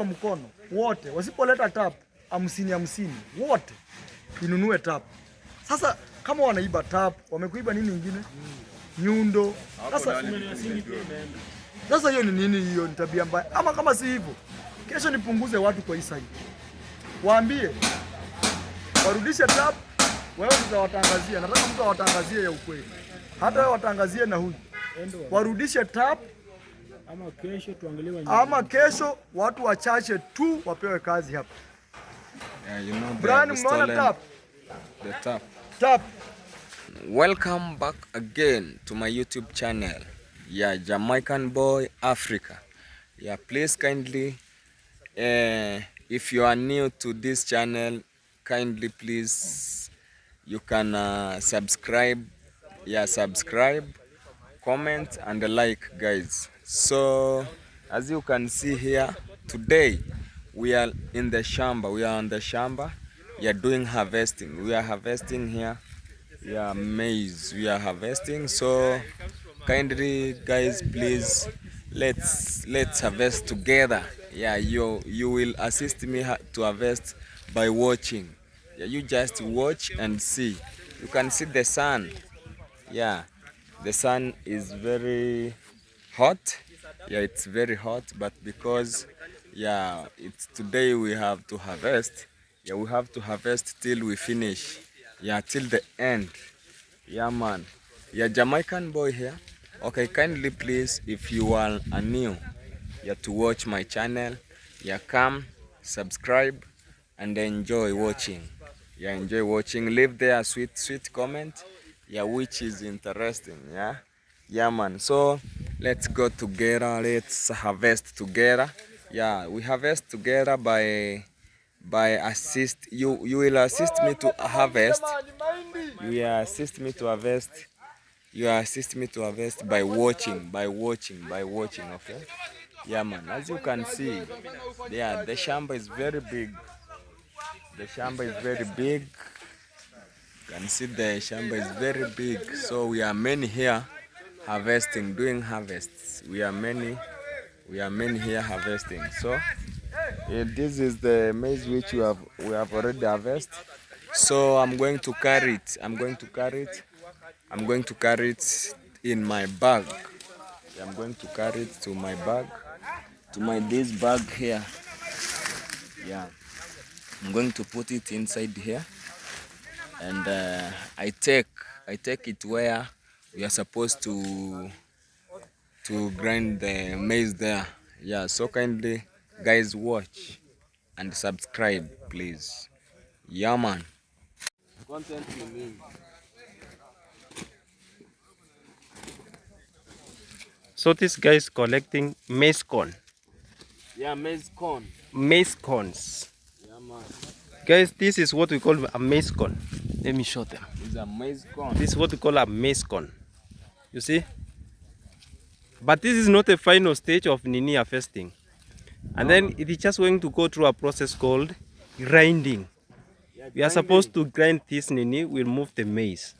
kwa mkono wote, wasipoleta tap 50 wote inunue tap. Sasa kama wanaiba tap, wamekuiba nini ingine? Nyundo. Sasa hiyo ni nini? Hiyo ni tabia mbaya. Ama kama si hivyo, kesho nipunguze watu kwa hii side, waambie warudishe tap. Wewe tutawatangazia, nataka mtu awatangazie ya ukweli, hata wewe watangazie na huyu warudishe tap, ama kesho watu wachache tu wapewe kazi hapa. Yeah, you know, Brian, umeona tap? The tap. Tap. Welcome back again to my YouTube channel. Yeah, Jamaican Boy Africa. Yeah, please kindly, if you are new to this channel, kindly please, you can subscribe. Yeah, subscribe, comment and like, guys. So as you can see here, today we are in the shamba. We are on the shamba. We are doing harvesting. We are harvesting here. Yeah, maize. We are harvesting. So kindly, guys, please, let's harvest together. Yeah, you will assist me to harvest by watching. Yeah, you just watch and see. You can see the sun. Yeah, the sun is very hot. Yeah, it's very hot, but because yeah, it's today we have to harvest. Yeah, we have to harvest till we finish. Yeah, till the end. Yeah, man. Yeah, Jamaican Boy here. Okay, kindly please, if you are new, yeah, to watch my channel, yeah, come subscribe and enjoy watching. Yeah, enjoy watching. Leave there a sweet comment. Yeah, which is interesting. Yeah, man. So let's go together. Let's harvest together. Yeah, we harvest together by assist. You will assist me to harvest. You will assist me to harvest. You assist me to harvest by watching. Okay. Yeah, man. As you can see, yeah, the shamba is very big. The shamba is very big. You can see the shamba is very big. So we are many here harvesting, doing harvests. We are many here harvesting. So this is the maize which we have already harvested. So I'm going to carry it. I'm going to carry it in my bag. I'm going to carry it to my bag, this bag here. Yeah, I'm going to put it inside here, and I take it where we are supposed to grind the maize there. Yeah, so kindly, guys, watch and subscribe, please. Yeah, man. Content meaning. So this guy is collecting maize corn. Yeah, maize corn. Maize corns. Yeah, man. Guys, this is what we call a maize corn. Let me show them. It's a maize corn. This is what we call a maize corn. You see? But this is not a final stage of Nini harvesting. And then it is just going to go through a process called grinding. Yeah, we are supposed to grind this Nini. We'll move the maize.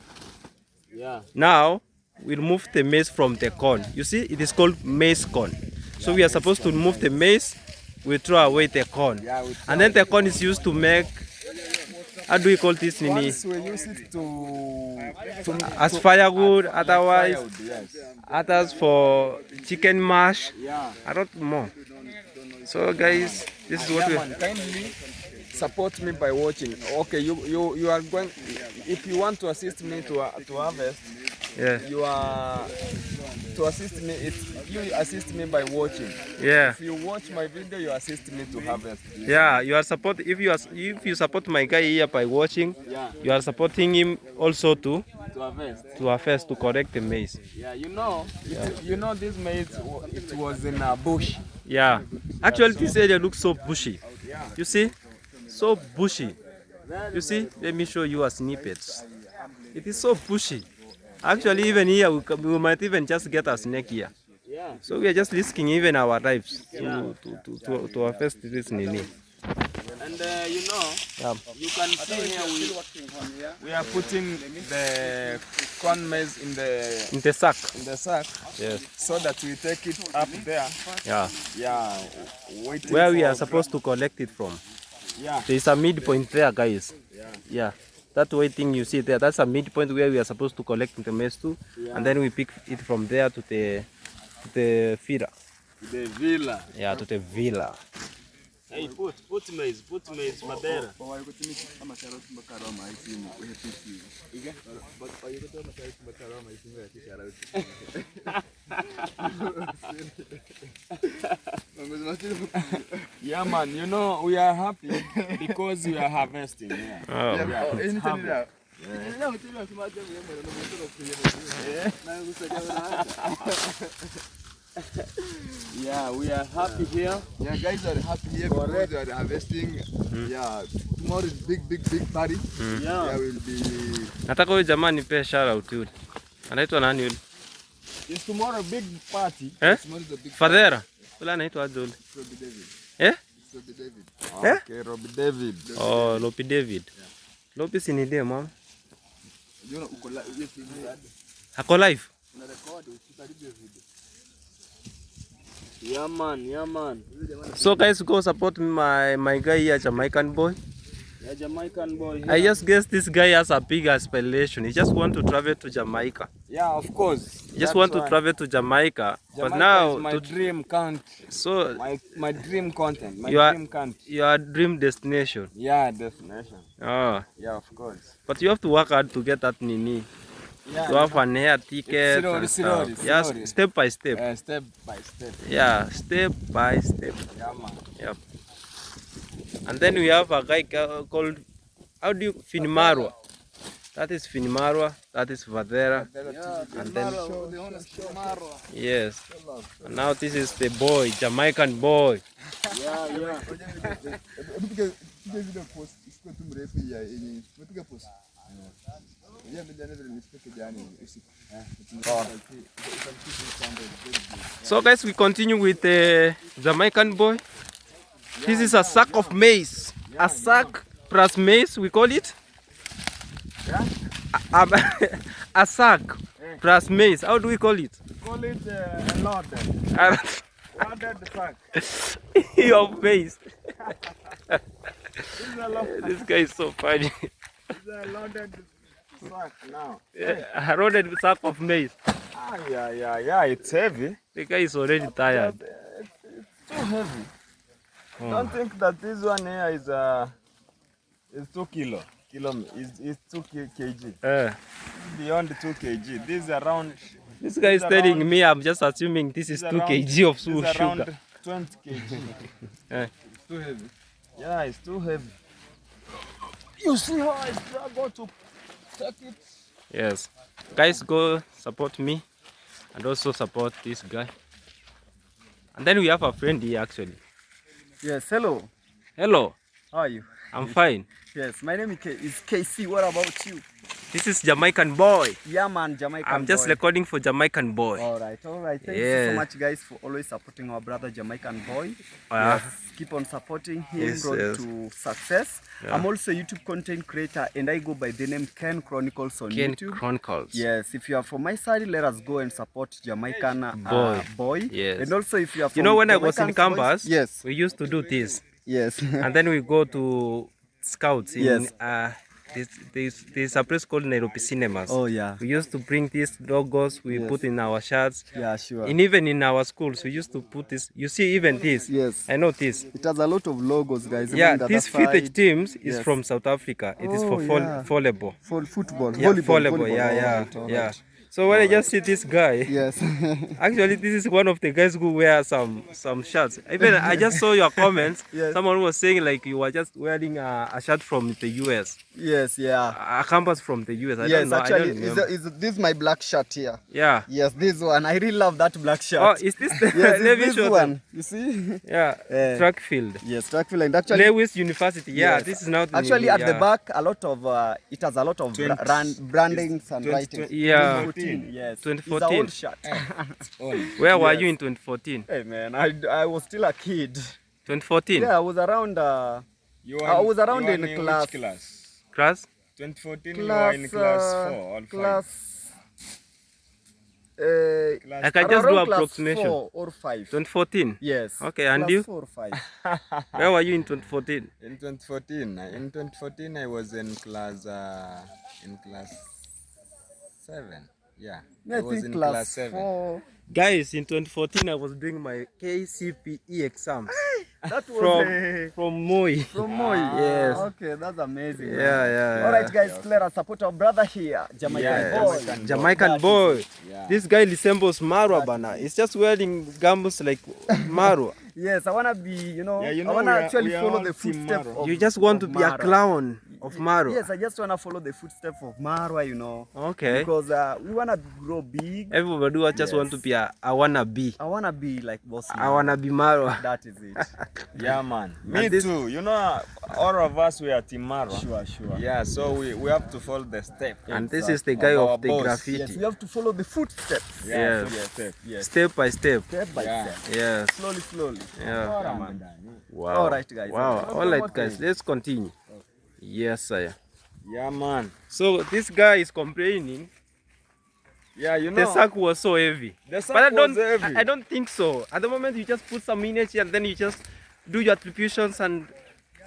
Yeah. Now, we'll move the maize from the corn. You see, it is called maize corn. So we are supposed to remove the maize. We throw away the corn. Yeah, and then the corn is used to make, how do we call this Nini? Once we use it as firewood, otherwise, yes. Others for chicken mash. Yeah. I don't know. So guys, this is what we kindly support me by watching. Okay, you are going, if you want to assist me to harvest, yeah, you are to assist me, you assist me by watching. Yeah. If you watch my video, you assist me to harvest. Yeah, you are support, if you support my guy here by watching, yeah, you are supporting him also to harvest, to correct the maize. Yeah, you know, you know this maize, it was in a bush. Yeah, actually this area looks so bushy. Yeah. You see, so bushy. You see, let me show you a snippet. It is so bushy. Actually, even here we might even just get a snake here. Yeah. So we are just risking even our lives to harvest this Nini. And you know, you can see here we are putting the corn maize in the sack. In the sack. Yes. So that we take it up there. Yeah. Yeah. Where we are supposed to collect it from. Yeah. There is a midpoint there, guys. Yeah. Yeah. That white thing you see there, that's a midpoint where we are supposed to collect the maize to, and then we pick it from there to the feeder. The villa. Yeah, to the villa. Hey, put maize, madera. Yeah, man, you know, we are happy because we are harvesting. Yeah. Oh. Yeah, we are happy here. Yeah, guys are happy here because we are harvesting. Yeah, tomorrow is big party. Yeah. There will be. Nataka huyu jamaa nipe shout out yule. Anaitwa nani yule? It's tomorrow big party. Eh? Tomorrow is a big Fadhera. Yule anaitwa aje yule? Robbie David. Eh? Robbie David. Okay, Robbie David. Oh, Lopi David. Lopi si ni dem mama. You know uko live. Ako live? Una record usikaribie video. Yeah, man. So guys, go support my guy here, Jamaican boy. Yeah, Jamaican boy here. I just guess this guy has a big aspiration. He just want to travel to Jamaica. Yeah, of course. He just want to travel to Jamaica. But now is my dream country. So My dream content. My You are- dream country. your dream destination. Yeah, destination. Oh, Yeah, of course. but you have to work hard to get that nini. Yeah. To have an air ticket Slowly, and stuff. slowly. Yes, step by step. Step by step. Yeah, step by step. Yeah, man. Yep. And then we have a guy called, how do you, MARWA. That is MARWA, that is Vadera. And then, yes. And now this is the boy, Jamaican boy. Yeah. So guys, we continue with the Jamaican boy. This is a sack of maize. A sack plus maize, we call it. A sack plus maize. How do we call it? Call it loaded. Loaded sack. Of maize. This is a This guy is so funny. loaded sack now. A loaded sack of maize. Yeah. It's heavy. The guy is already tired. It's too heavy. Don't think that this one here is 2 kilo. Is 2 kg. Beyond 2 kg. This is around. This guy is telling me, I'm just assuming this is 2 kg of sugar. Around 20 kg. Eh. It's too heavy. Yeah, it's too heavy. You see how I struggle to take it? Yes. Guys, go support me and also support this guy. And then we have a friend here actually. Yes, hello. Hello, How are you? I'm fine. Yes, my name is KC. What about you? This is Jamaican boy. Yeah, man, Jamaican I'm just boy. recording for Jamaican boy. All right. Thank you Yeah. so much, guys, for always supporting our brother Jamaican boy. Yeah. Yes, keep on supporting him, Yes, road yes. to success. Yeah. I'm also a YouTube content creator, and I go by the name Ken Chronicles on Ken YouTube. Chronicles. Yes, if you are from my side, let us go and support Jamaican boy. Yes. And also, if you are from You know, when I was in Jamaican boys- campus, yes, we used to do this. yes, And then we go to scouts in Yes. there's a place called Nairobi Cinemas. Oh yeah, We used to bring these logos, we Yes. put in our shirts. yeah, sure. Even in our schools, we used to put this. You see, even this. Yes, I know this. it has a lot of logos, guys. Yeah, Even the this other footage side, teams is Yes. from South Africa. It is for Oh, yeah. volleyball. for football, Yeah, volleyball. Yeah. All right. So when I just see this guy, Yes. actually this is one of the guys who wear some shirts. Even I just saw your comments. Yes. Someone was saying like you were just wearing a shirt from the US, Yes, yeah. a campus from the US. I Yes, don't know. actually, I don't remember. this my black shirt here. Yeah. Yes, this one. I really love that black shirt. Oh, is this the yes, Lewis it's this show one. You see? Yeah, Eh. track field. Yes, track field. And actually, Lewis University. Yeah, yes. this is now the Actually, at the yeah. back, a lot of it has a lot of brandings and writings. Yeah. 2014, yes. 2014. It's an old shirt. Where were Yes. you in 2014? Hey man, I was still a kid. 2014? Yeah, I was around. I was around in class. Class? 2014 you were in class 4 or 5. Class I can just do around class approximation. 4 or 5. 2014. Yes. Okay, and class you? 4 or 5. Where were you in 2014? In 2014, I was in class 7. Yeah, I was think in class class 7. 4. Guys, in 2014 I was doing my KCPE exams. That was from Moi. from Moi. Yes. Okay, that's amazing. Yeah. All right, guys, let us support our brother here, Jamaican boy. Jamaican boy. Yeah. This guy resembles Marwa bana. He's just wearing gums like Marwa. Yes, I wanna be, I we wanna are- actually we are follow all the team footsteps Marwa. of You just want to of be a Marwa. clown of Marwa. Yes, I just wanna follow the footsteps of Marwa, Okay. because we wanna grow big. Everybody just want to be a wannabe. I wanna be like Boss I Man. wanna be Marwa. That is it. Yeah, man. Me And this- too. All of us we are Team Marwa. Sure. Yeah, so we have to follow the step. And this is the guy Of our of the boss. graffiti. Yes, we have to follow the footsteps. Yeah, Yes. step. Yes. Step by step. Step by Yeah. step. Yes. Slowly. Yeah. Yeah, man. Wow. All right, guys. Wow. Okay. All right, guys. Let's continue. Yes, sir. Yeah, man. So this guy is complaining Yeah, the sack was so heavy. The sack But I don't. was heavy. I don't think so. At the moment, you just put some energy and then you just do your attributions and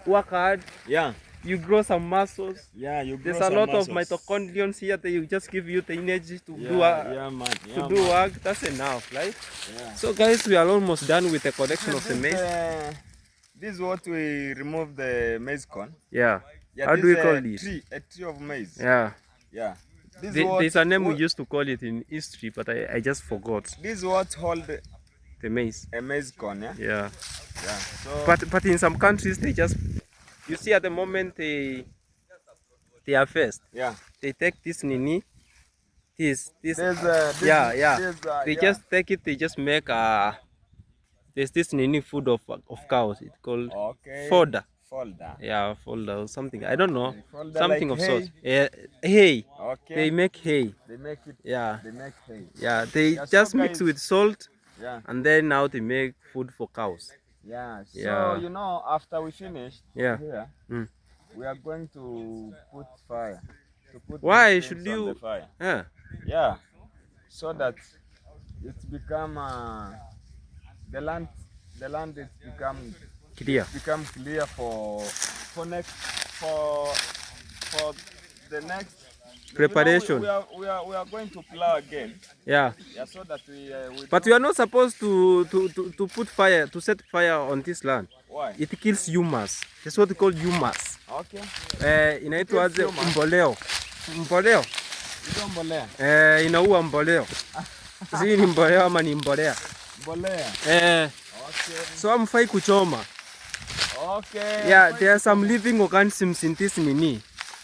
work hard. Yeah. You grow some muscles. Yeah, you grow There's a some lot muscles. of mitochondrions here that you just give you the energy to Yeah, do yeah, man. to Yeah, do man. work. That's enough, right? Yeah. So guys, we are almost done with the collection of the maize. This is what we remove the maize corn. Yeah. Yeah, How this do we is call a this? A tree of maize. Yeah. Yeah. This There's a name we used to call it in history, but I just forgot. This is what hold The maize. a maize corn, yeah? Yeah. Yeah. So But in some countries they just, you see at the moment they harvest. yeah. They take this nini, this There's yeah. there's, They yeah. just take it. They just make there's this nini food of cows. It's called Okay. fodder. Folder. Yeah, fodder or something. I don't know. Fodder Something like of hay? sort. Hay. Okay. They make hay. They make it. Yeah. They make hay. Yeah. They Yeah, so just mix guys- with salt Yeah. and then now they make food for cows. Yeah. So Yeah. after we finish Yeah. here, Mm. we are going to put fire. To put Why these should things on you- the fire. Yeah. Yeah. So that it's become the land is Clear. become clear for the next Preparation. we are going to plow again. Yeah. Yeah, so that we But you are not supposed to put fire, to set fire on this land. why? It kills humus. That's what they call humus. Okay. Inaitwaje humus? mboleo. Mboleo. Hizo mbolea. Inaua mboleo. Si ni mboleo ama ni mbolea. Mbolea. Okay. So hamfai kuchoma. Okay. Yeah, there are some living organisms in this nini.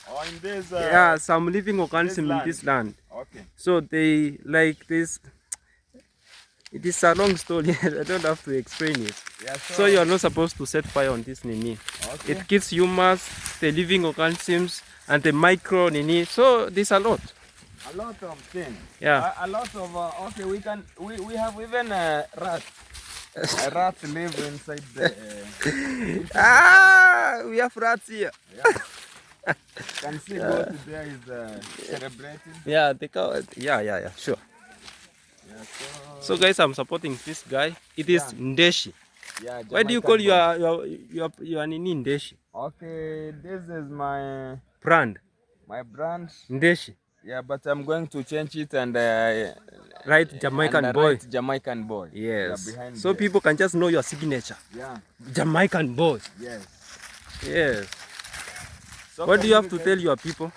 Oh, in this Yeah, some living organisms in this land. Okay. So they like this. It is a long story. I don't have to explain it. Yeah, So you are not supposed to set fire on this nini. okay. It kills humus, the living organisms, and the micro nini. So there's a lot. A lot of things. Yeah. A lot of okay, we have even a rat. A rat live inside the We have rats here. can see go to there is celebrating. Yeah, the cow. Yeah, sure. Yeah, So guys, I'm supporting this guy. It is Ndeshi. yeah, Why do you call your nini Ndeshi? Okay, this is my Brand brand. Ndeshi. Yeah, but I'm going to change it and Right, Jamaican and boy. write Jamaican boy. Yes. Yeah, behind So there. people can just know your signature. Yeah. Jamaican boy. Yes. Yes. So What do you have to guys- tell your people?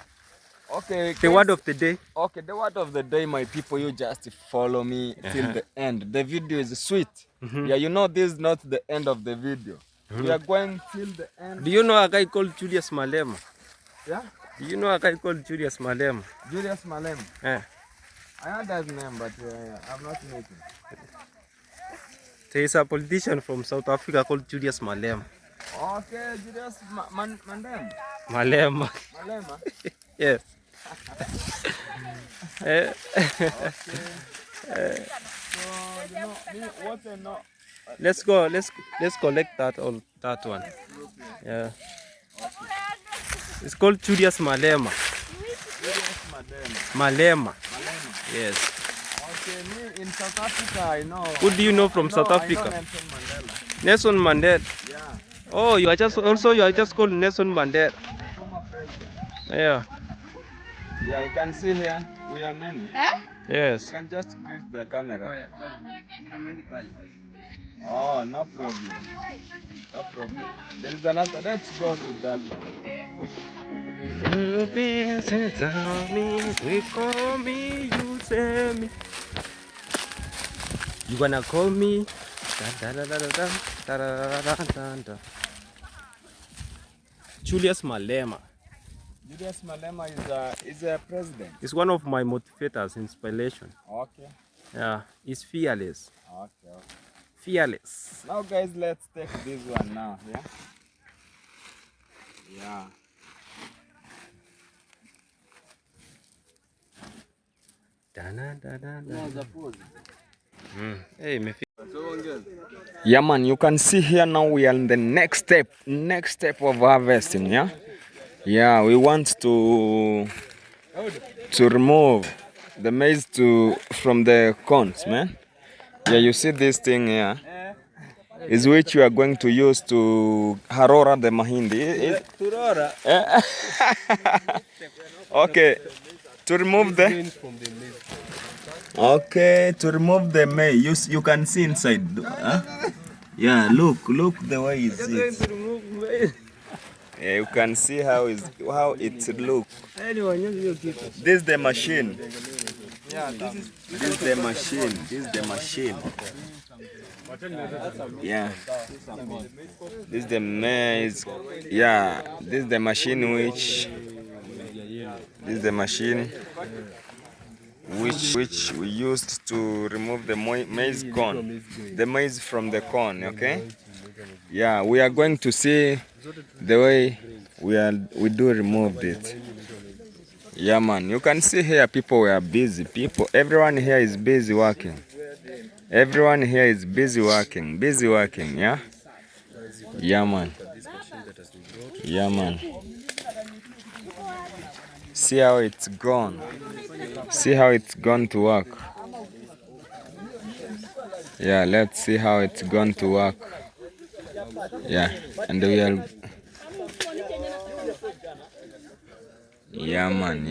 Okay. The word of the day. Okay, the word of the day, my people, you just follow me till the end. The video is sweet. Yeah, this is not the end of the video. We are going till the end. Do you know a guy called Julius Malema? Yeah? Do you know a guy called Julius Malema? Julius Malem. Eh. I heard that name, but I'm not meeting. There is a politician from South Africa called Julius Malema. Okay, Julius Mandem. Malema. Malema. Yes. What I know. Let's go. Let's collect that one. Yeah. It's called Julius Malema. Julius Mandem. Malema. Malema. Yes. Okay, South Africa, I know. Who do you know from South I know Africa? Nelson Mandela. Nelson Mandela. Yeah. Oh, you are just called Nelson Mandela. Former president. Yeah. Yeah, you can see here we are many. Yes. You can just use the camera. Oh, no problem. No problem. There is another. Let's go to that one. We call me, you say me. You gonna call me? Julius Malema. Julius Malema is a president. He's one of my motivators, inspiration. Okay. Yeah, he's fearless. Okay. Okay. Fearless. Now, guys, let's take this one now. Yeah. Yeah. Hey, Yeah, man, you can see here now we are in the next step of harvesting. Yeah. Yeah, we want to remove the maize from the cones, man. Yeah, you see this thing here is which you are going to use to harora the mahindi. Okay, to remove the maize. You can see inside. Huh? Yeah, look the way it is. Yeah, you can see how it looks. This is the machine. yeah, This is the machine. Yeah. This is the maize. Yeah. This is the machine which we used to remove the maize corn. The maize from the corn, okay? Yeah, we are going to see the way we do remove it. Yeah, man, you can see here people were busy. Everyone here is busy working. Everyone here is busy working, yeah? Yeah, man. Yeah, man. See how it's gone. See how it's gone to work. Yeah, let's see how it's gone to work. Yeah, and we are... Yeah, man.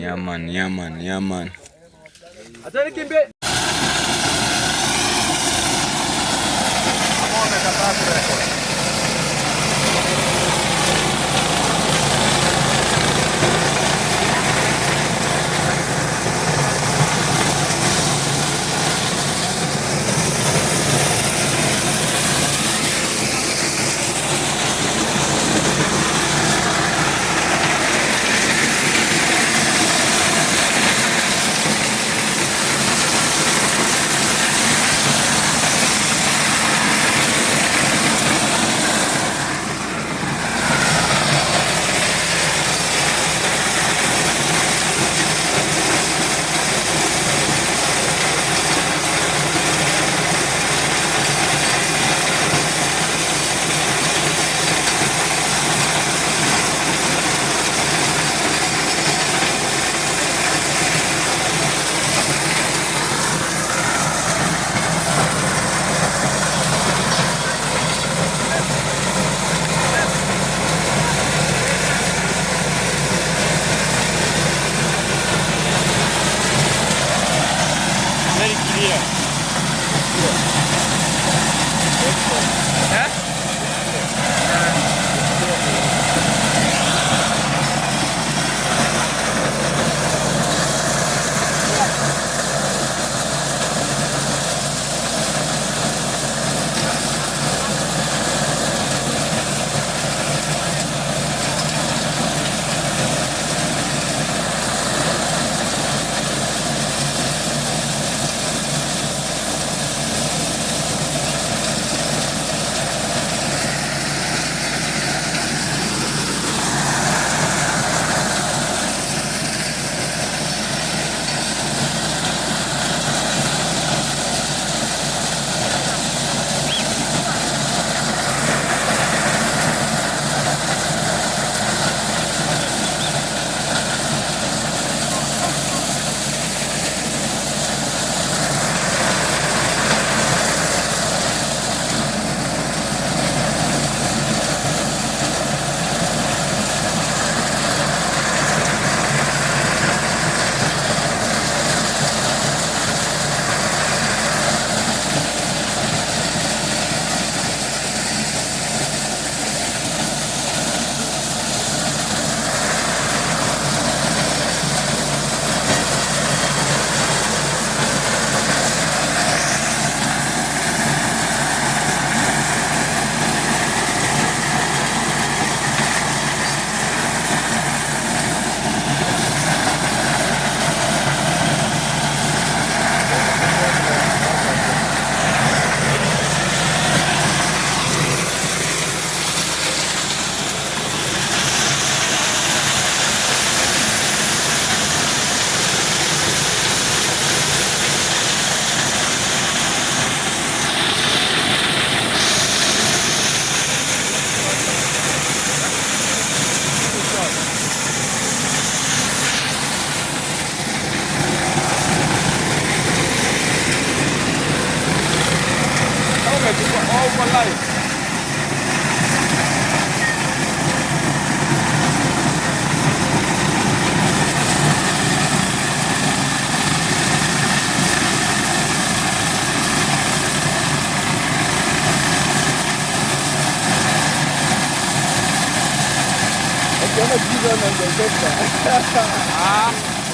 Kama jiza na ngeketa.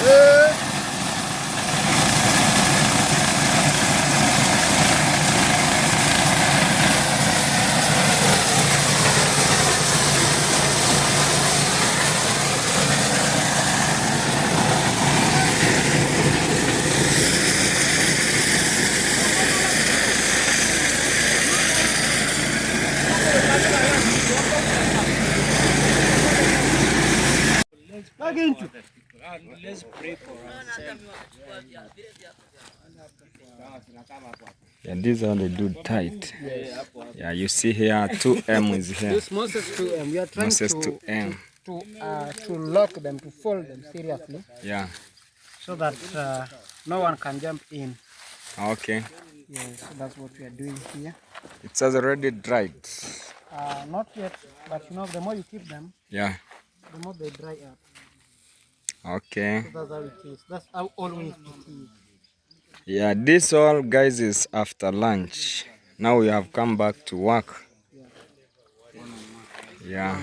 Eh. Let's pray for ourselves. Yeah, these are the do tight. Yeah, you see here 2M is here. This Moses 2M, we are trying Moses 2M. to lock them, to fold them seriously. Yeah. So that no one can jump in. Okay. Yes, so that's what we are doing here. It has already dried. Not yet, but you know, the more you keep them, Yeah. the more they dry up. Okay. So that's how it is. That's how always it is. Yeah, this all guys is after lunch. Now we have come back to work. Yeah.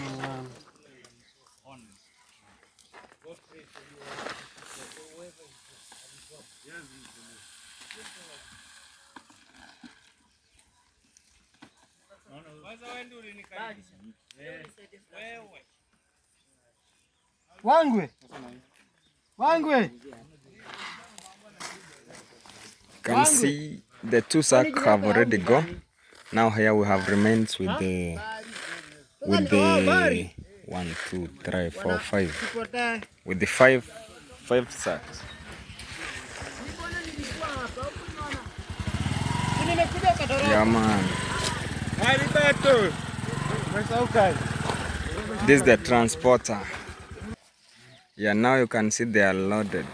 Wangwe! Wangwe! Can see the two sacks have already gone. Now here we have remains with the 1, 2, 3, 4, 5. With the five sacks. Yeah, man. This is the transporter. Yeah, now you can see they are loaded.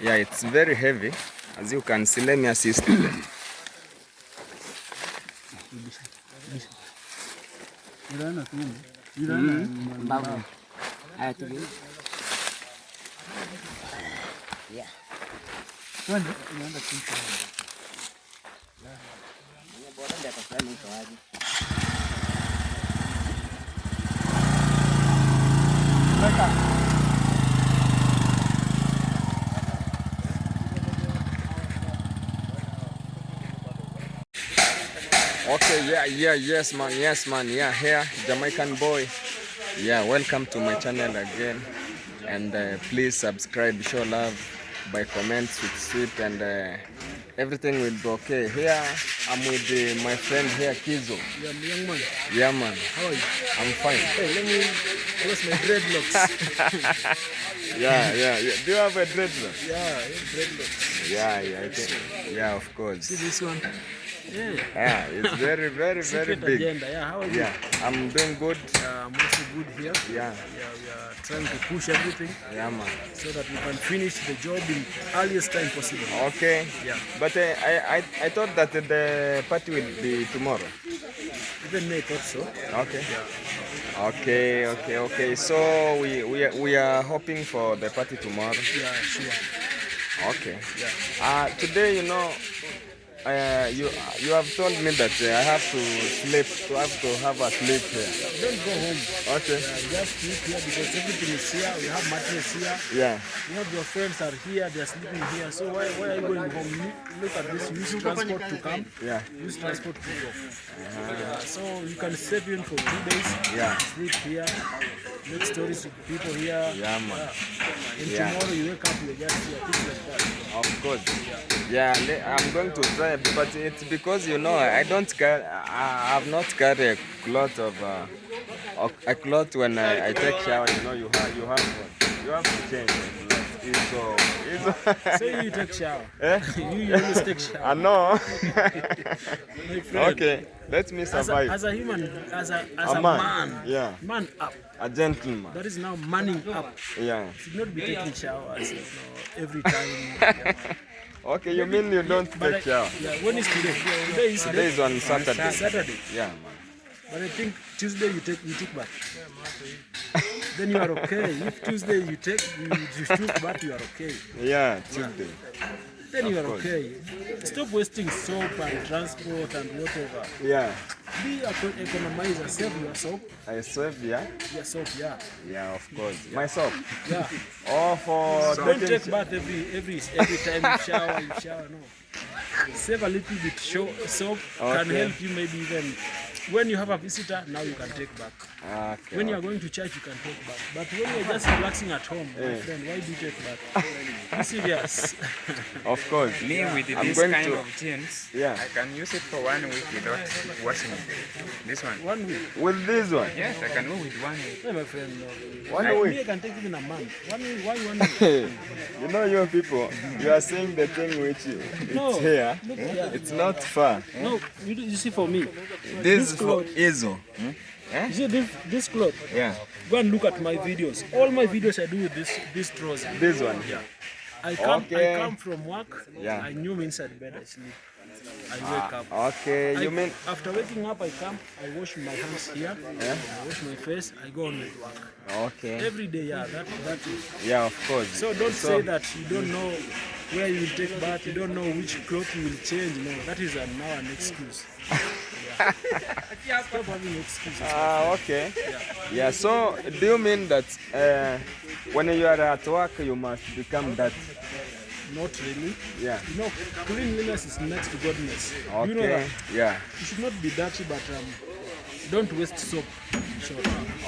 Yeah, it's very heavy. As you can see, let me assist them. Okay, yes man, yeah, here, Jamaican boy. Yeah, welcome to my channel again, and please subscribe, show love by comments with sweet, and everything will be okay. Here, I'm with my friend here, Kizo. Yeah, young man. Yeah, man. How are you? I'm fine. Hey, let me close my dreadlocks. Yeah. Do you have a dreadlock? Yeah, I have dreadlocks. Yeah, I think. Yeah, of course. See this one? Yeah, it's very big. Agenda. Yeah, how are you? Yeah, I'm doing good. I'm also good here. Yeah, We are trying to push everything. Yeah, man. So that we can finish the job in earliest time possible. Okay. Yeah. But I thought that the party will be tomorrow. Even me thought so. Okay. Okay. So we are hoping for the party tomorrow. Yeah, sure. Okay. Yeah. Today, you know, you have told me that I have to have a sleep here. Don't go home. Okay. Just sleep here because everything is here. We have mattress here. Yeah. You know your friends are here. They are sleeping here. So why are you going home? Look at this. Use transport to come. Yeah. Use transport to go. Yeah. So you can save even for 2 days. Yeah. Sleep here. Make stories with people here. Yeah, man. And Yeah. tomorrow you wake up, you're just here. Things like that. Of course. Yeah, I'm going to try, but it's because, you know, I have not carried a cloth when I take shower. You know, you have to change it. So you take shower. Eh? You always take shower. I know. My friend. Okay, let me survive. As a human, as a man. man, Yeah. man up. A gentleman. That is now manning up. Yeah. Should not be taking showers, you know, every time. Yeah. Okay, you mean you don't But take shower? Yeah, when is today? Today Today is on Saturday. Saturday. Yeah, man. But I think Tuesday you took bath. Then you are okay. If Tuesday you took bath, you are okay. Yeah, Tuesday. then you are okay. Stop wasting soap and transport and whatever. Yeah. Be a economizer, save your soap. I save, yeah? Your soap, yeah. Yeah, of course. My soap. Yeah. Or for Don't take bath every time you shower, no. Save a little bit soap can help you maybe even when you have a visitor, now you can take back. Okay, when you are going to church, you can take back. But when you are just relaxing at home, my friend, why do you take back? Be serious. Of course. Me with this kind of jeans, I can use it for 1 week without washing it. This one. 1 week. With this one? Yes, I can go with 1 week. No, my friend, no. 1 week? Me, I can take even a month. 1 week, why 1 week? You know, you people, you are saying the thing which it's here. Look, yeah. It's not far. No, you see for me. This is for Izo. You see this cloth? Yeah. Go and look at my videos. All my videos I do with this trouser. This one? Yeah. I come from work. Yeah. I knew me inside bed. I sleep. I wake up. Okay, you mean... After waking up, I come. I wash my hands here. Yeah. I wash my face. I go on with work. Okay. Every day, yeah. That is. Yeah, of course. So don't say that you don't know where you will take bath. You don't know which cloth you will change. No, that is now an excuse. Stop having excuses. Okay. Yeah, so do you mean that when you are at work, you must become that? Not really. Yeah. You know, cleanliness is next to godliness. Okay. You know that? Yeah. You should not be dirty, but don't waste soap. Sure.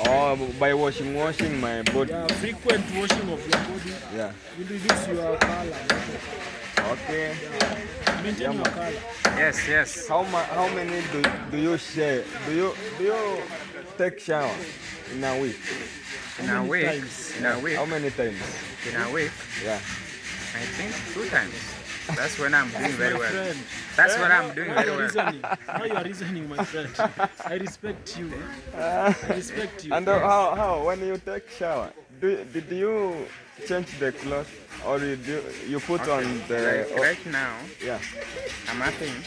Oh, by washing my body. Yeah, frequent washing of your body. Yeah. Will reduce your color. Okay. Yeah. Maintain your color. Yes, yes. How many do you share? Do you take shower in a week? In a week. Times? In a week. How many times? In a week. Yeah. I think 2 times. That's when I'm doing very well. Friend. That's when I'm doing very well. Now you are reasoning, my friend. I respect you. I respect you. And how when you take shower, did you change the clothes or you put on the Right now, yeah. I'm having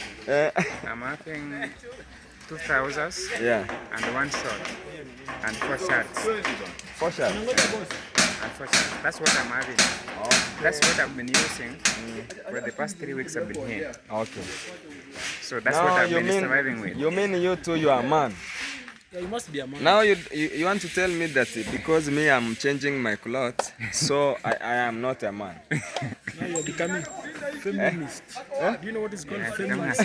2 trousers and 1 short and 4 shirts. 4 shirts. And 4 shirts. That's what I'm having. That's what I've been using for the past 3 weeks I've been here. Okay. So that's what I've been surviving with. You mean you two, you are a man? Yeah, you must be a man. Now you want to tell me that because me I'm changing my clothes, so I am not a man. Now you're becoming feminist. Do you know what is called feminist?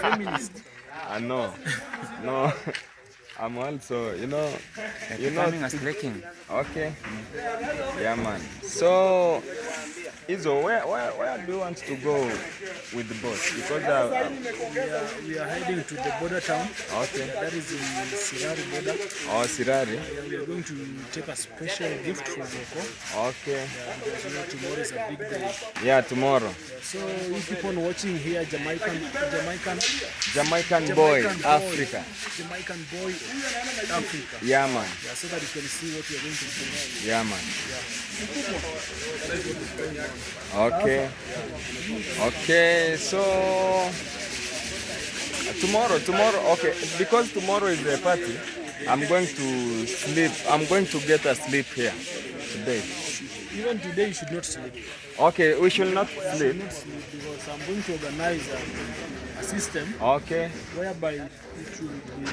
Feminist. No. I'm also, you know, okay. Yeah, man. So, Izo, where do you want to go with the boat? Because we are heading to the border town. Okay. That is in Sirari border. Oh, Sirari. We are going to take a special gift for Boko. Okay. Because you know tomorrow is a big day. Yeah, tomorrow. So you keep on watching here, Jamaican boy, Africa. Jamaican boy, Africa. Yeah, man. Yeah, so that you can see what we are going to do. Yeah, man. Yeah. Okay. Okay, so tomorrow, okay, because tomorrow is the party, I'm going to sleep. I'm going to get a sleep here today. Even today, you should not sleep. Okay, we should not sleep. You should not sleep because I'm going to organize a system whereby it will be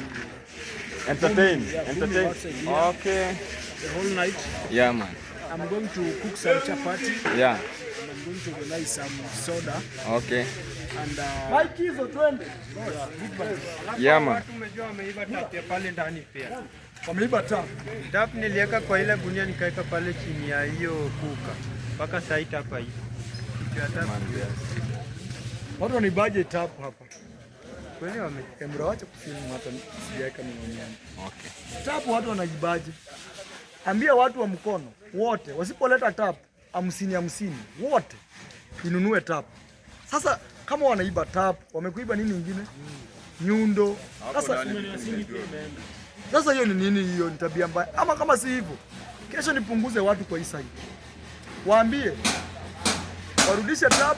entertain. Okay. The whole night. Yeah, man. I'm going to cook some chapati. Yeah. And I'm going to organize some soda. Okay. And yeah, man. Wameiba tap. Tap niliweka kwa ile gunia nikaweka pale chini ya hiyo kuka. Mpaka saa hii hapa hivi. Watu wanaibaje tap hapa? Kweli Kamera wacha kufilm hata sijaweka mwenyewe. Okay. Tap watu wanaibaje? Ambia watu wa mkono wote wasipoleta tap 50 wote inunue tap. Sasa kama wanaiba tap, wamekuiba nini nyingine? Nyundo. Sasa hiyo ni nini? Hiyo ni tabia mbaya. Ama kama si hivyo, kesho nipunguze watu kwa hii site. Waambie warudishe tap,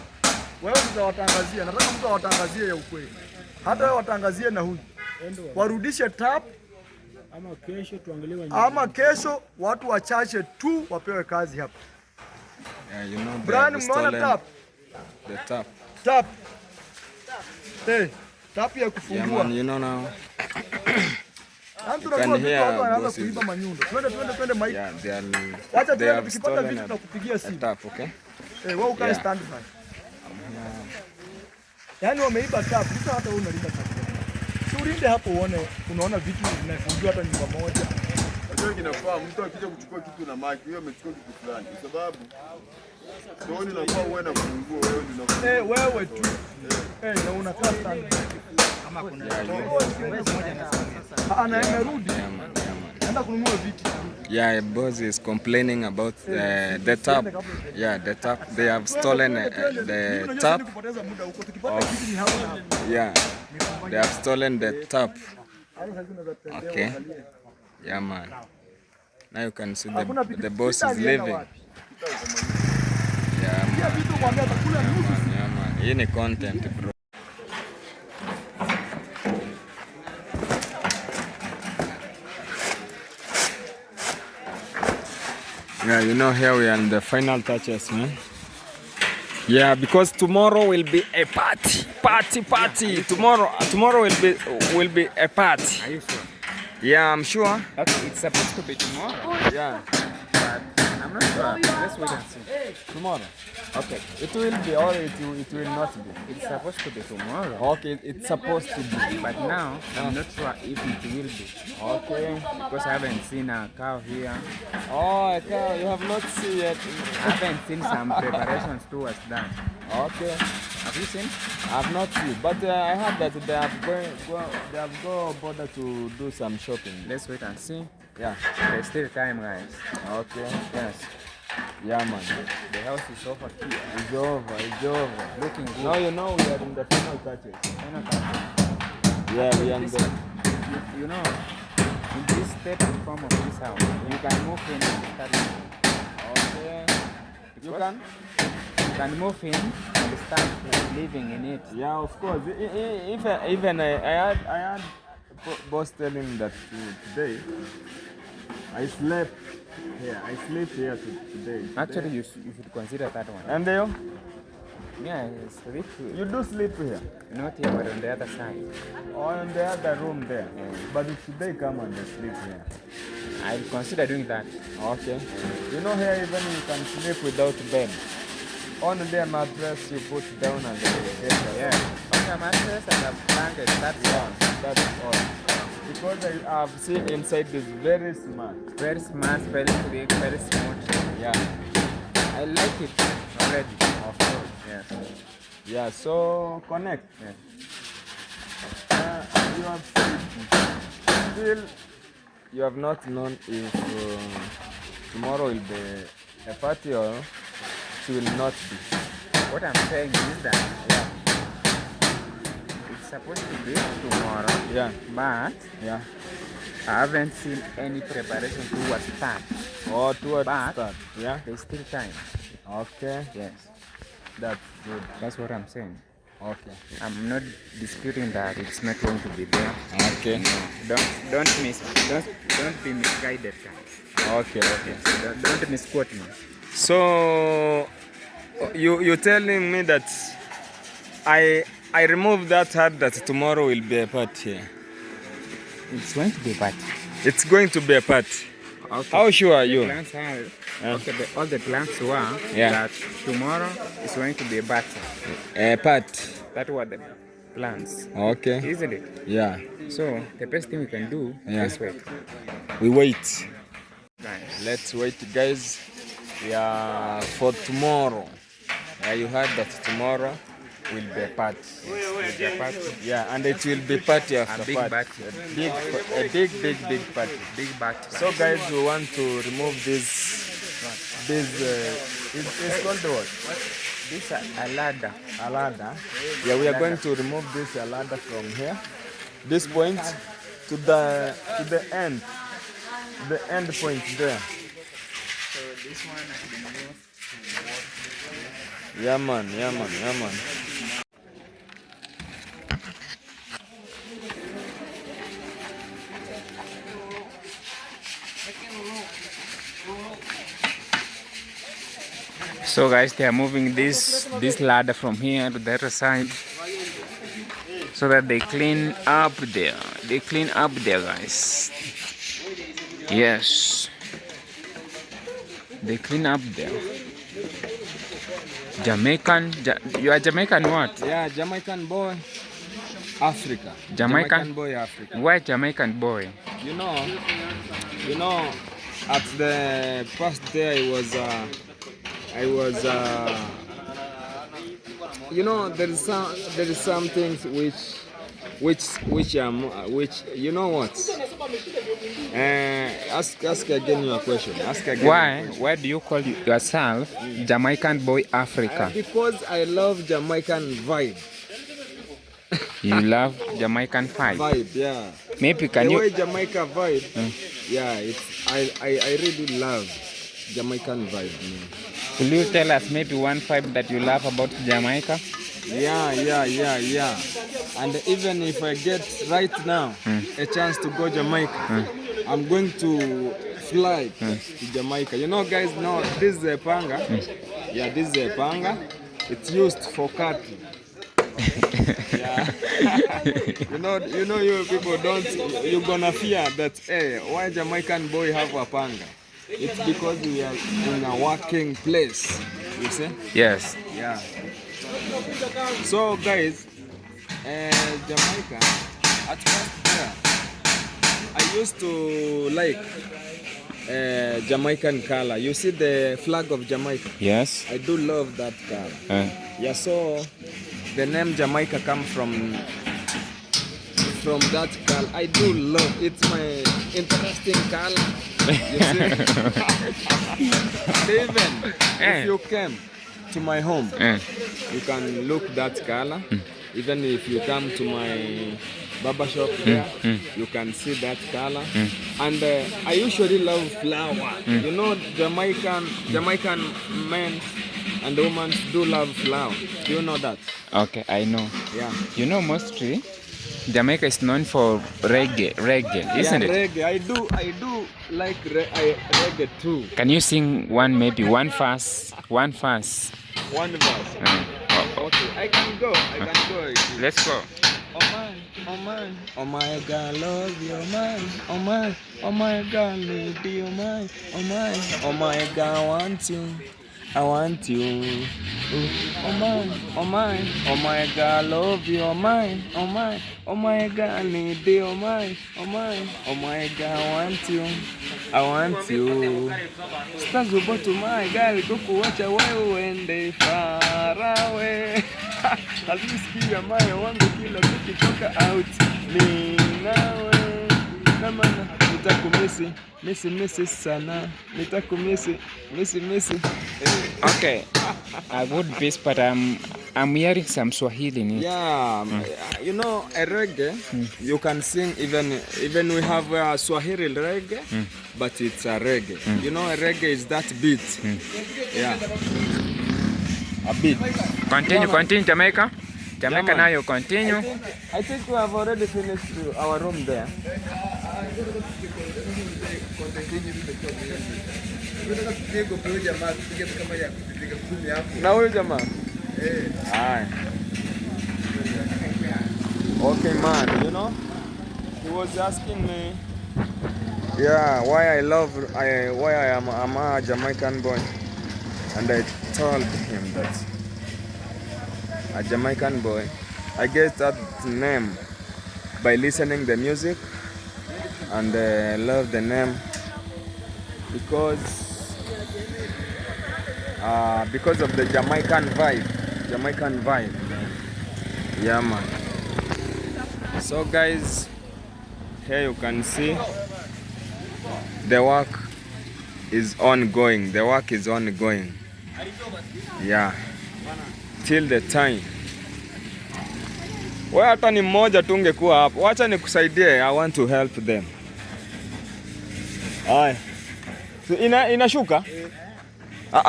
wewe utawatangazia. Nataka mtu awatangazie ya ukweli. Hata wewe watangazie na huyu. Warudishe tap ama kesho tuangalie ama kesho watu wachache tu wapewe kazi hapa. Yeah, you know, Brian, umeona tap? The tap. Tap. Hey, tap ya Yeah, kufungua. man, you know now. Yaani You tunajua can vitu hear watu wanaanza bosses. kuiba manyundo. Twende Mike. Yeah, Wacha they tuende have tukipata stolen vitu tunakupigia a simu. tap, okay? Wewe ukae Yeah. stand by. Yaani wameiba tap. Sasa hata wewe unalinda tap. Si ulinde hapo uone unaona vitu vinafungiwa hata nyumba moja. Unajua kinafaa mtu akija kuchukua kitu na maki, huyo amechukua kitu fulani. Kwa sababu stooni unafaa uwe na funguo, wewe ndio unafungua. Wewe tu. Na unakaa stand by. Amerudi. Yeah, man. Anaenda kununua vitu. Yeah, a boss is complaining about the tap. Yeah, the tap. They have stolen the tap. Yeah, they have stolen the tap. Okay. Yeah, man. Now you can see the boss is leaving. Yeah, man. Yeah, man. Hii ni content, bro. Yeah, you know, here we are in the final touches, man. Yeah, because tomorrow will be a party. Tomorrow will be a party. Are you sure? Yeah, I'm sure. Okay, it's supposed to be tomorrow. Yeah, But I'm not sure. Let's wait and see. tomorrow. Okay, it will be or it will not be. It's supposed to be tomorrow. Okay, it's supposed to be. But now, I'm not sure if it will be. Okay. Because I haven't seen a cow here. Oh, okay, you have not seen yet. I haven't seen some preparations towards that. Okay, Have you seen? I've not seen, but I heard that they have go border to do some shopping. Let's wait and see. Yeah. There's still time, guys. Okay. Yes. Yeah, man. The house is over here. It's over. It's over. Looking good. Now you know we are in the final touches. Final touches. Yeah, we are in the. You know, in this stepping form of this house, you can move in and start living. Okay. You can? You can move in and start living in it. Yeah, of course. Even I had boss telling me that today I slept here. I sleep here today. Actually, you should consider that one. And you? Yeah, I sleep here. You do sleep here? Not here, but on the other side. Or in the other room there? But today come and sleep here. I'll consider doing that. Okay. You know here even you can sleep without bed. On the mattress you put down and then Yeah. On the mattress and the blanket, that's all. that's all. Because I have seen inside is very smart. Very smart, very big, very smooth. Yeah. I like it already. Of course. Yes. Yeah, so connect. Yes. You have seen. Still you have not known if tomorrow will be a party or it will not be. What I'm saying is that it's supposed to be tomorrow, Yeah. but Yeah. I haven't seen any preparation towards that. Or towards But- start. Yeah. There's still time. Okay. Yes. That's good. That's what I'm saying. Okay. I'm not disputing that it's not going to be there. Okay. Don't be misguided, guys. Okay. Okay. Don't misquote me. So you telling me that I remove that hat that tomorrow will be a party here. It's going to be a party. It's going to be a party. Okay. How sure are you? Plans are, okay, all the plans were Yeah. that tomorrow is going to be a party. A party. That were the plans, Okay. isn't it? Yeah. So the best thing we can do Yeah. is wait. We wait. Guys. Let's wait, guys. Yeah, for tomorrow. Yeah, you heard that tomorrow will be a party. The party, Yeah, and it will be party after a big party. party, A big party. big party. So guys, we want to remove this it's called what? This is a ladder. A ladder. Yeah, we are going to remove this ladder from here. This point to the end. The end point there. So this one has been used to wash. Yeah man, yeah man, yeah man. So guys, they are moving this ladder from here to the other side so that they clean up there. They clean up there, guys. Yes, they clean up there. You are Jamaican what? Yeah, Jamaican boy, Africa. Jamaican boy, Africa. Why Jamaican boy? You know, at the past day you know, there is some things which you know what? Ask again your question. Ask again. Why do you call yourself Jamaican boy Africa? Because I love Jamaican vibe. You love Jamaican vibe. Yeah. Maybe can the you? way Jamaica vibe. Yeah, I really love Jamaican vibe. Man. Will you tell us maybe one vibe that you love about Jamaica? Yeah. And even if I get right now a chance to go Jamaica, I'm going to fly to Jamaica. You know, guys, know this is a panga. Yeah, this is a panga. It's used for cutting. Yeah. you know, you people you're gonna fear that, hey, why Jamaican boy have a panga? It's because we are in a working place, you see? Yes. Yeah. So guys, Jamaica, at first there, I used to like Jamaican color. You see the flag of Jamaica? Yes. I do love that color. Yeah, so the name Jamaica comes from that color. I do love it. It's my interesting color. You see? Even if you came to my home, you can look that color. Even if you come to my barber shop there, you can see that color. And I usually love flower. You know, Jamaican men and women do love flower. Do you know that? Okay, I know. Yeah. You know, mostly Jamaica is known for reggae, isn't it? Reggae. I do like reggae too. Can you sing one verse? One verse. Okay, I can go. Let's go. Oh my God, love you, oh my God, need you, oh my God, I want you. Oh my God, love you, oh my God, need you, oh my God, I want you. Stars about to my girl, go kuacha wewe uende far away. Alisikia moyo wangu kila tukitoka out ni nawe. Na maana nitakumisi sana. Nitakumisi. Okay. I would be, but I'm hearing some Swahili in it. Yeah, you know, a reggae, you can sing even we have a Swahili reggae, but it's a reggae. You know, a reggae is that beat. Yeah, a beat. Continue, Jamaica. Jamaica, now you continue. I think we have already finished our room there. Na huyu jamaa? Aye. Okay, man, you know, he was asking me, yeah, why I am a Jamaican boy, and I told him that a Jamaican boy, I get that name by listening the music, and love the name because of the Jamaican vibe. Yeah, man. So guys, here you can see the work is ongoing. Yeah, till the time. Wewe hata ni mmoja tu ungekuwa hapo. Wacha nikusaidie. I want to help them. Haya. So, inashuka?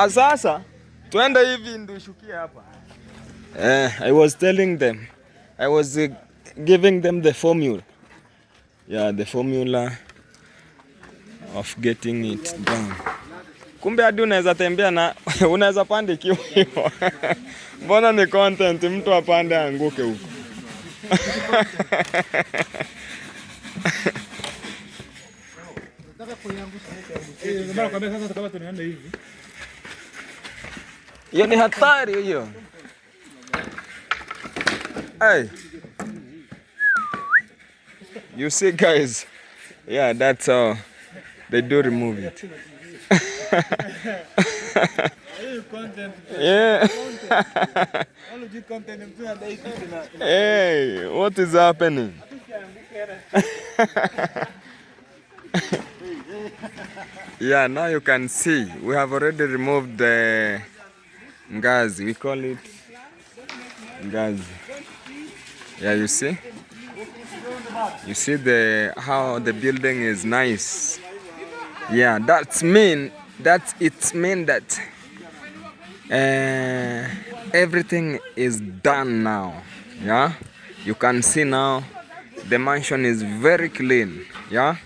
Sasa twende hivi ndio ishukie hapa. I was telling them. I was giving them the formula. Yeah, the formula of getting it done. Kumbe hadi unaweza tembea na unaweza panda ikiwa hivyo. Mbona ni content mtu apande anguke huko. Hiyo ni hatari hiyo. Hey. You see guys, yeah, that's how they do remove it. Yeah. Hey, what is happening? Yeah, now you can see we have already removed the ngazi. We call it ngazi. Yeah, you see? You see how the building is nice. Yeah, it mean that everything is done now. Yeah, you can see now the mansion is very clean. Yeah,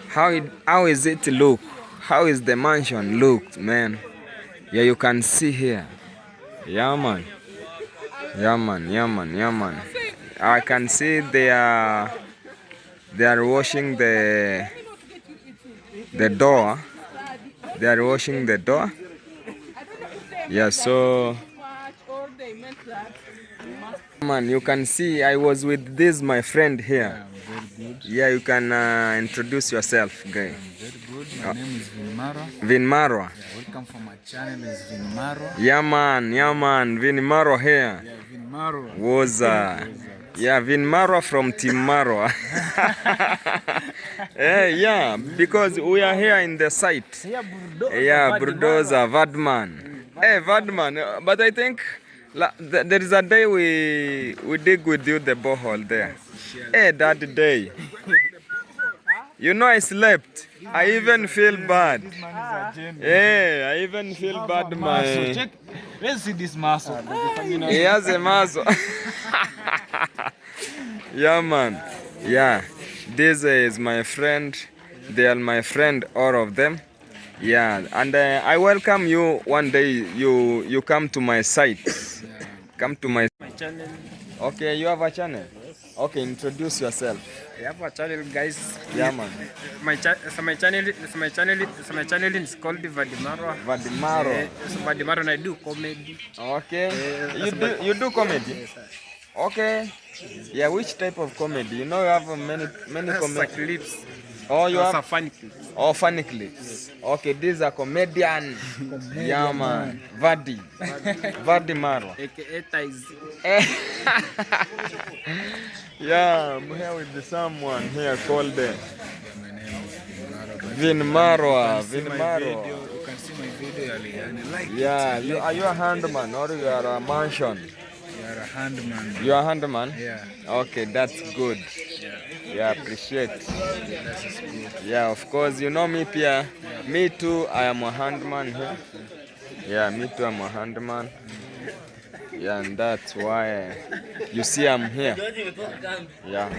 how is it look? How is the mansion look, man? Yeah, you can see here. Yeah, man. Yeah, man. Yeah, man. Yeah, man. I can see they are washing the door. They are washing the door. Yeah, so man, you can see I was with this my friend here. Very good. Yeah, you can introduce yourself, guy. Very good. My name is Vin MARWA. Vin MARWA. Yeah, welcome for my channel. Is Vin MARWA. Yeah, man. Vin MARWA here. Yeah, Vin MARWA. Was yeah, Vin MARWA from Team MARWA. Yeah, because we are here in the site. Yeah, Bulldozer, Vadman. Hey, Vadman, but I think there is a day we dig with you the borehole there. Hey, that day. You know I slept. I even feel bad. Hey, I even feel bad. Let's see this muscle. He has a muscle. Yeah, man. Yeah, this is my friend. They are my friend, all of them. Yeah, and I welcome you one day. You come to my site. Come to my channel. Okay, you have a channel. Okay, introduce yourself. I have a channel, guys. Yeah, man. My channel is called Vadimarwa. Vadimarwa. So Vadimarwa, and I do comedy. Okay. You do comedy. Yes, sir. Okay. Yeah, which type of comedy? You know you have many comedy clips. Oh, you have funny clips. Oh, funny clips. Okay, this is a comedian. Yeah, man. Vadimarwa. AKA Ties. Yeah, I'm here with someone here called My name is Vin MARWA. Vin MARWA. You can see my video and like Yeah, it. are you a handman or you are a mansion? You are a handman. You are a handman? Yeah. Okay, that's good. Yeah, appreciate. That is good. Yeah, of course. You know me, Pia. Me too, I am a handman here. Yeah, me too, I'm a handman. Yeah, and that's why you see I'm here. Yeah.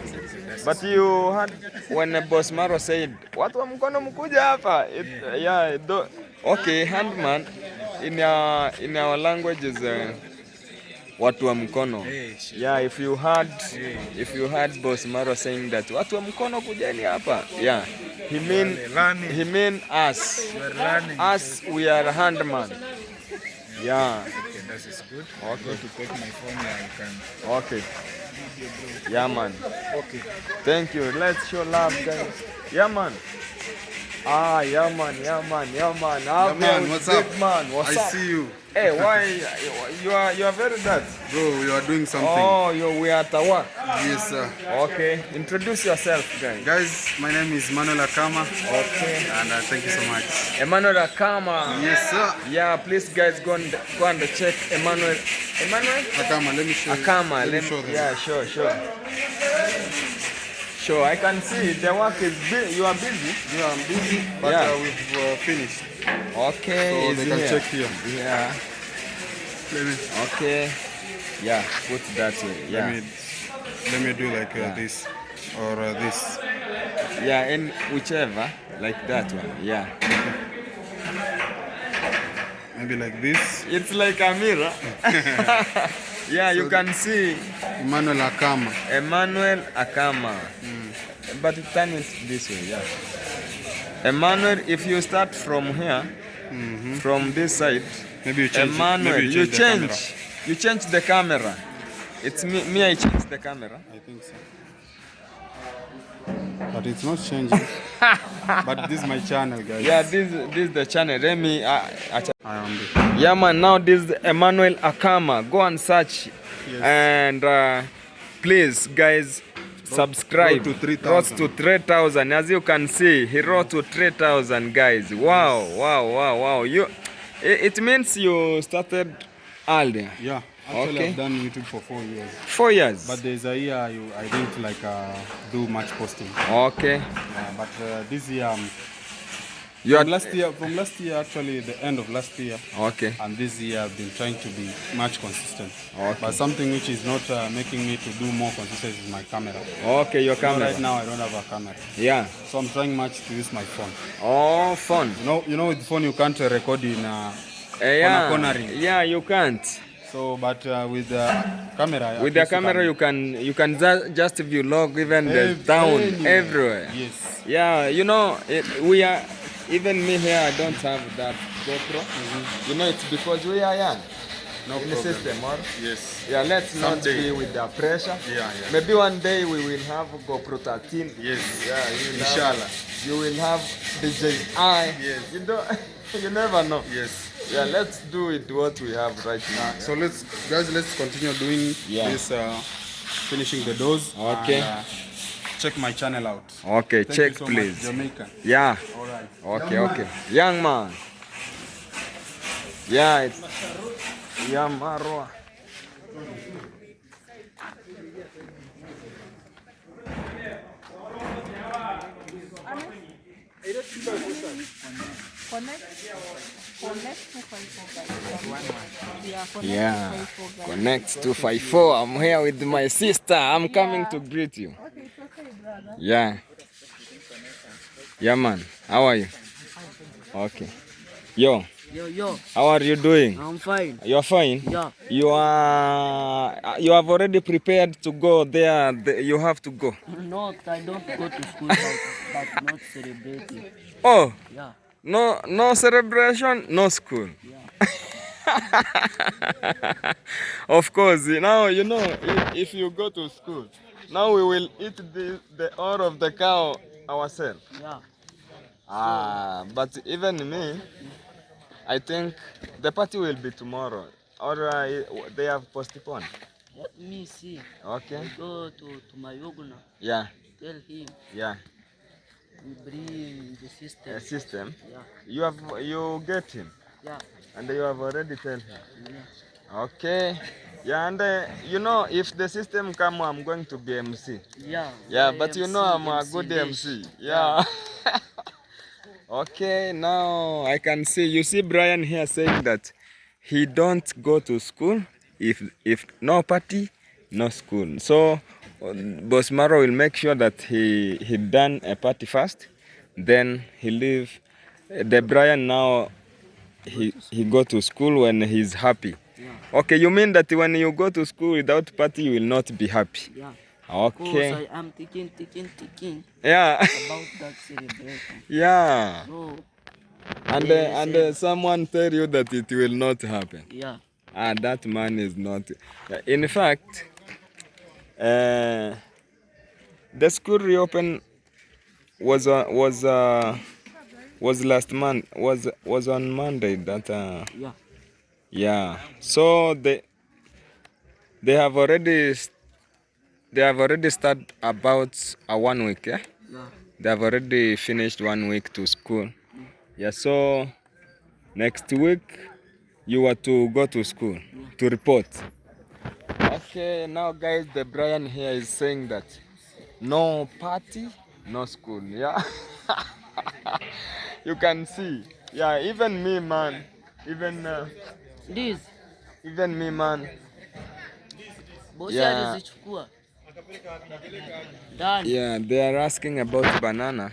But you had, when Boss Maro said, watu wa mkono mkuja hapa? Yeah, okay, handman, in our language is watu wa mkono. Yeah, if you had Boss Maro saying that watu wa mkono kujeni hapa. Yeah. He mean us. Us, we are handman. Yeah. Okay, that is good. Okay. Go to take my phone and you can. Okay. Yeah, man. Okay. Thank you. Let's show love, guys. Yeah, man. Yeah, man. What's up? Man, what's up? I see you. Hey, why you are very bad. Bro, you are doing something. Oh, we are at work. Yes, sir. Okay. Introduce yourself, guys. Guys, my name is Manuel Akama. Okay. And thank you so much. Emmanuel Akama. Yes, sir. Yeah, please, guys, go and check Emmanuel. Akama, let me show you. Akama. Let me show them. Yeah, sure. Sure, I can see the work is you are busy. Yeah, I'm busy, but Yeah. we've finished. Okay, So they can check here. Yeah. Okay. Yeah, put that way. Yeah. Let me do like this or this. Yeah, and whichever, like that one. Yeah. maybe like this. It's like a mirror. Yeah, you can see Emmanuel Akama. Emmanuel Akama. But turn it this way, yeah. Emmanuel, if you start from here, from this side, Maybe you change. Emmanuel, Maybe you the camera. change the camera. It's me, I change the camera. I think so. But it's not changing. But this is my channel, guys. Yeah, this is the channel. Let me. I am the. Yeah, man. Now this is Emmanuel Akama. Go and search, and please, guys, subscribe. Road to 3,000. Road to 3,000. As you can see, he wrote to 3,000, guys. Wow. It means you started earlier. Yeah. Actually, Okay. I've done YouTube for 4 years. 4 years. But there's a year I didn't like do much posting. Okay. Yeah, but this year, You are from last year, actually, the end of last year, okay. and this year I've been trying to be much consistent. Okay. But something which is not making me to do more consistent is my camera. Okay, your So camera. right now I don't have a camera, Yeah. so I'm trying much to use my phone. Oh, phone. You know, with phone you can't record in Yeah. cornering. Yeah, you can't. So, but with the camera, With the camera, you can just vlog even the town everywhere. Yes. Yeah, you know, we are even me here. I don't have that GoPro. You know, it's because we are young. No in the problem. system, or Yes. yeah, let's not Someday. be with the pressure. Yeah. Maybe one day we will have GoPro 13. Yes. Yeah, you will Inshallah. You will have DJI. Yes. You don't. You never know. Yes. Yeah, let's do it what we have right now. So let's continue doing this, finishing the doors. Okay. And, check my channel out. Okay, Thank check you so please. Much, Jamaican. Yeah. All right. Okay. Young man. Yeah, it's MARWA. Yeah, connect 254. I'm here with my sister. I'm coming to greet you. Okay, it's okay, brother. Yeah. Yeah, man. How are you? Okay. Yo. Yo. How are you doing? I'm fine. You're fine? Yeah. You have already prepared to go there. You have to go. No, I don't go to school, but not celebrating. Oh. Yeah. No celebration, no school. Yeah. Of course, now you know if you go to school, now we will eat the oil of the cow ourselves. Yeah. But even me, I think the party will be tomorrow, or they have postponed. Let me see. Okay. I go to my Yoguna. Yeah. Tell him. Yeah. We bring the system. A system. Yeah. You get him. Yeah. And you have already told her. Yeah. Okay. Yeah, and you know, if the system come, I'm going to be MC. Yeah. Yeah, but you know I'm a good MC. Yeah. Okay, now I can see. You see Brian here saying that he don't go to school if no party, no school. So Boss Maro will make sure that he done a party first, then he leave. The Brian now he go to school when he's happy. Yeah. Okay, you mean that when you go to school without party, you will not be happy? Yeah. Okay. Because I am thinking. Yeah. About that celebration. Yeah. No. And someone tell you that it will not happen. Yeah. That man is not. In fact, the school reopen was last month. Was on Monday. That. Yeah. Yeah. So they have already started about 1 week. Yeah. Yeah. They have already finished 1 week to school. Yeah, so next week you are to go to school to report. Okay, now guys, the Brian here is saying that no party, no school. Yeah, you can see. Yeah, even me, man. Even me, man. Yeah. Yeah, they are asking about banana.